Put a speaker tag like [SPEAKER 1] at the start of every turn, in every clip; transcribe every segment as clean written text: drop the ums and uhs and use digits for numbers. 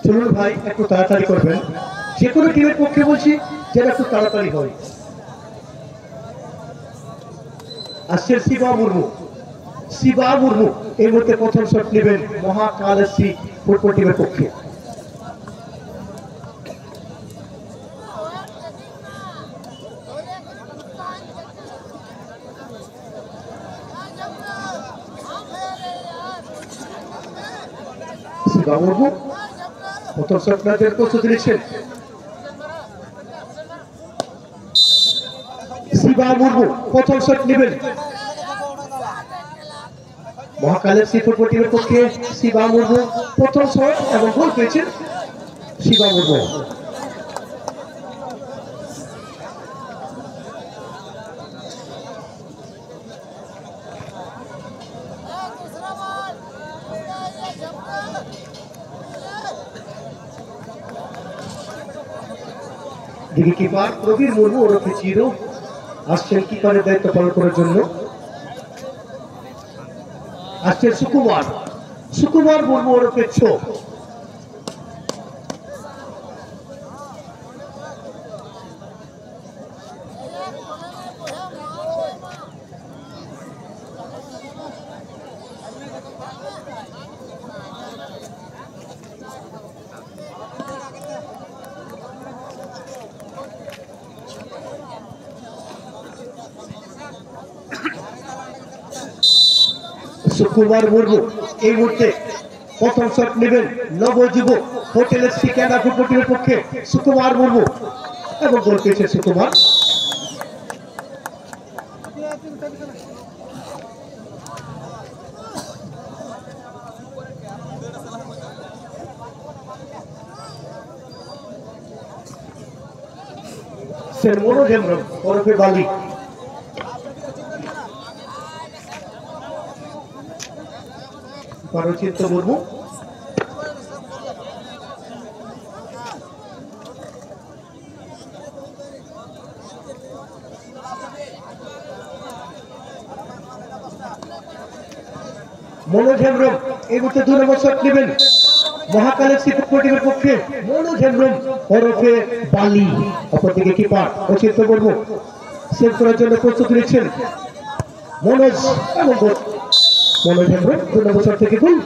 [SPEAKER 1] চলুন ভাই একটু তাড়াতাড়ি করবেন, যে কোনো টিমের পক্ষে বলছি যেন একটু তাড়াতাড়ি হয়। আসছেন শিবা মুর্মু। শিবা মুর্মু এই মুহূর্তে প্রথম শট নেবেন মহাকাল এসসি ফুটবল টিমের পক্ষে। শিবা মুর্মু প্রথম শট নেওয়ার প্রস্তুতি নিচ্ছেন। শিবা মুর্মু প্রথম শট নেবেন মহাকাল এফসি ফুটবল টিমের পক্ষে। শিবা মুর্মু প্রথম শট এবং গোল পেয়েছেন শিবা মুর্মু। দিকে কিপার প্রবীর মুর্মু ওরফে চিরো আসছেন কিপারের দায়িত্ব পালন করার জন্য। আসছেন সুকুমার মুর্মু ওরফে ছো। সুকুমার মুর্মু এই মুহূর্তে প্রথম শট নেবেন নবযুবক হোটেল এফসি ক্যাডা ফুটবল টিমের পক্ষে। সুকুমার মুর্মু এবং গোল পেয়েছে সুকুমার। মনোজ হেমব্রম ওরফে বালি পারচিত্ত মুর্মু। মনোজ হেমব্রম এই মুহূর্তে 2 নম্বর শট নেবেন মহাকাল এফসি ফুটবল টিমের পক্ষে। মনোজ হেমব্রম ওরফে বালি অপরদিকে কিপার অচিন্ত মুর্মু সেভ করার জন্য প্রস্তুতি নিচ্ছেন মনোজ এবং গোল। মনোজ হেমব্রম 2 নম্বর শট থেকে গোল।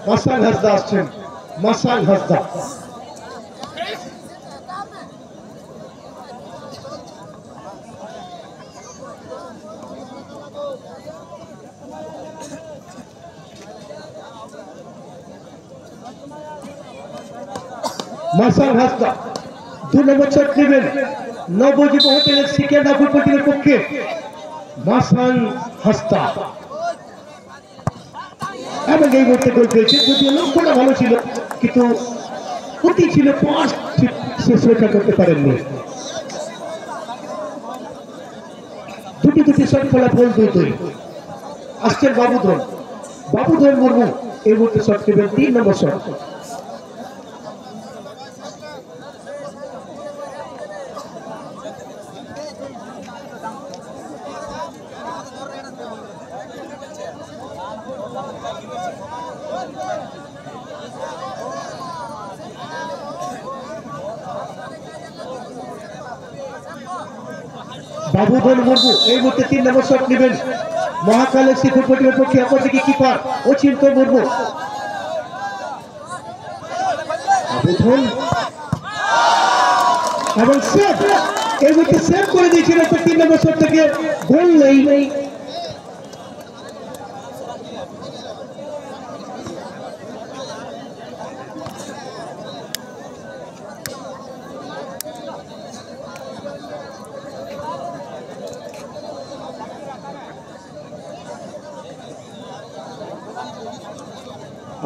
[SPEAKER 1] মাসান হাসদা আসছেন, মাসান হাসদা। মাসান হাসদা 2 নম্বর শট নেবেন নবযুবক হোটেল এফসি ক্যাডা ফুটবল টিমের পক্ষে। মাসান হাসদা এবং এই মুহূর্তে গোল পেয়েছে। যদিও লক্ষ্যটা ভালো ছিল কিন্তু ক্ষতি ছিল, পাঁচ শেষ রক্ষা করতে পারেননি। দুটি শট ফলাফল 2-2। আসছেন বাবুধন মুর্মু এই মুহূর্তে শট নেবেন 3 নম্বর শট। বাবুধন মুর্মু এই মুহূর্তে 3 নম্বর শট নেবেন মহাকাল এফসি ফুটবল টিমের পক্ষে। অপরদিকে কিপার অচিন্ত মুর্মু। বাবুধন এবং সেভ এই মুহূর্তে সেভ করে দিয়েছিল 3 নম্বর শট থেকে গোল নেই।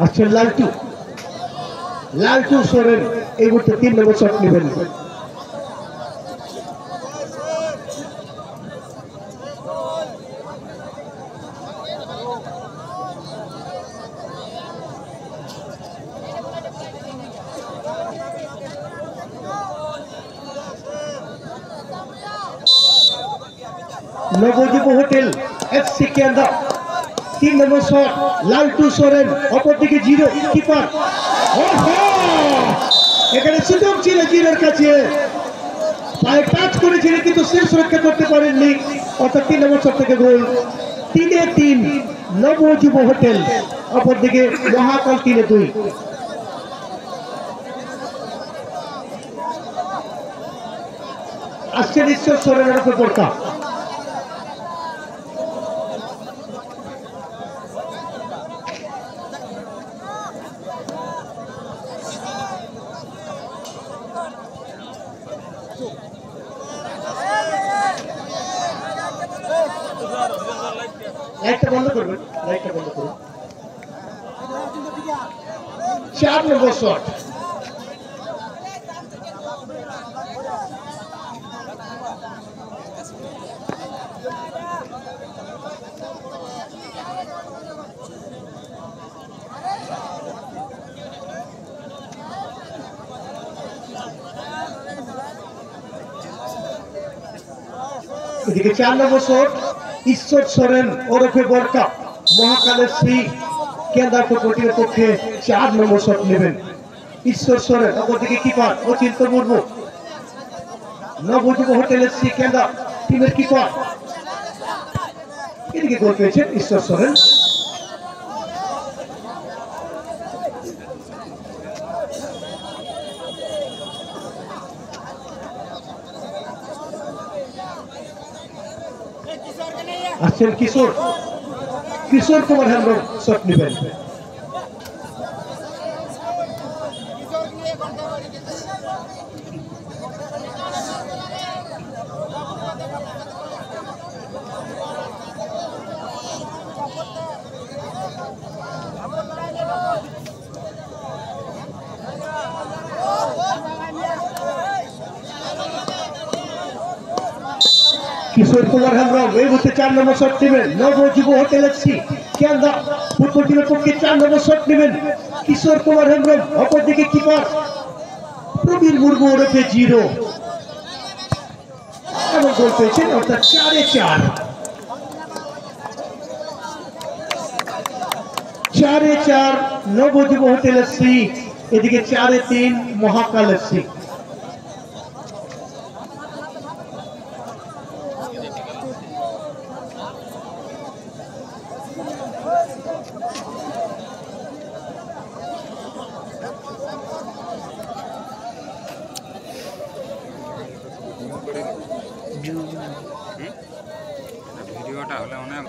[SPEAKER 1] আসছেন লালটু সোরেন এই মুহূর্তে 3 নম্বর শট নেবেন। নবযুব হোটেল এফসি কেন্দ্র 3 নম্বর শট লালটু সোরেন, অপরদিকে জিরো কিপার। এখানে সুযোগ ছিল জিরোর কাছে, পায়ে টাচ করেছিল কিন্তু শেষ রক্ষা করতে পারেননি, অর্থাৎ 3 নম্বর শট থেকে গোল। 3-3 নবযুব হোটেল, অপরদিকে মহাকাল 3-2। আসছে ঈশ্বর সোরেনের উপর পড়তা। লাইটটা বন্ধ করবেন, লাইটটা বন্ধ করুন। 4 নম্বর শট, এদিকে 4 নম্বর শট ঈশ্বর সোরেন ওরফে বরকা, মহাকালের শ্রী কেন্দ্র প্রকল্পের পক্ষে 4 নম্বর শট নেবেন ঈশ্বর সোরেন, অপরদিকে কিপার অচিন্ত মুর্মু, নবযুব হোটেলের শ্রী কেন্দ্র টিমের কিপার। এদিকে গোল পেয়েছেন ঈশ্বর সোরেন। আসছেন কিশোর, কিশোর কুমার হেমব্রম শট নেবেন। কিশোর কুমার হেমব্রম এই মুহূর্তে 4 নম্বর শট নেবেন। নবযুব হোটেল এফসি কেন্দ্র ফুটবল টিমের পক্ষে 4 নম্বর শট নেবেন কিশোর কুমার হেমব্রম, অপরদিকে কিপার প্রবীর মুর্মু ওরফে জিরো, এবং গোল পেয়েছেন, অর্থাৎ 4-4। 4-4 নবযুব হোটেল এফসি, এদিকে 4-3 মহাকাল এফসি।
[SPEAKER 2] ভিডিওটা হলে অনেক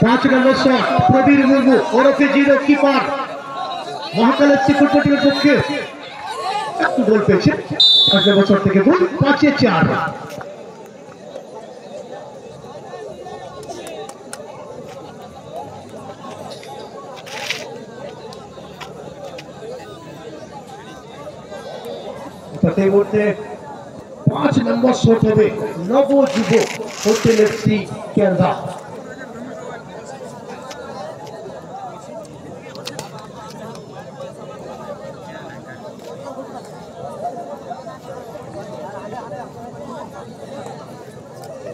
[SPEAKER 1] 5 নম্বর শট প্রবীর মুর্মু ওরফে জিরো, কিপার মহাকাল এফসি ফুটবল টিমের পক্ষে একটু গোল পেয়েছে, 5 নম্বর শট থেকে গোল। 5-4। এই মুহূর্তে 5 নম্বর শট হবে নবযুব হোটেল এফসি কেন্দ্র।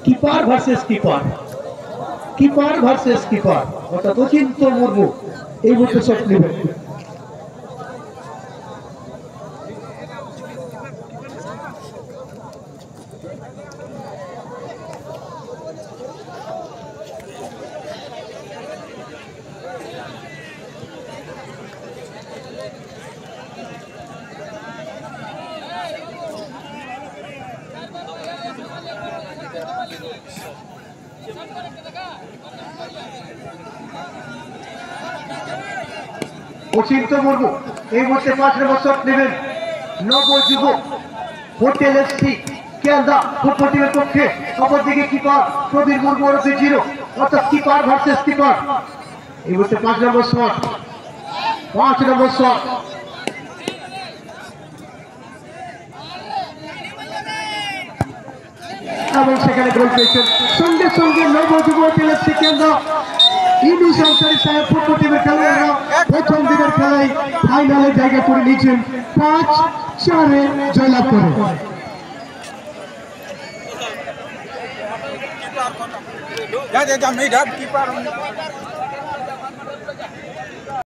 [SPEAKER 1] Keeper versus keeper, keeper versus keeper, অর্থাৎ অচিন্ত মুর্মু এই মুহূর্তে শট নেবেন। অচিন্ত মুর্মু এই মুহূর্তে 5 নম্বর শট নেবেন নবযুব হোটেল এফসি কেন্দ্র ফুটবল টিমের পক্ষে, অপরদিকে কিপার প্রবীর মুর্মু ওরফে জিরো, অর্থাৎ কিপার ভার্সেস কিপার। এই মুহূর্তে 5 নম্বর শট, 5 নম্বর শট, এবং সেখানে গোল পেয়েছেন। সঙ্গে সঙ্গে নবযুব হোটেল এফসি কেন্দ্র ইউনুস আনসারী সাহেব ফুটবল টিমের খেলোয়াড়রা প্রথম দিনের খেলায় ফাইনালে জায়গা করে নিয়েছেন, 5-4 জয়লাভ করে।
[SPEAKER 3] যা মেয়ে ডাব কি পার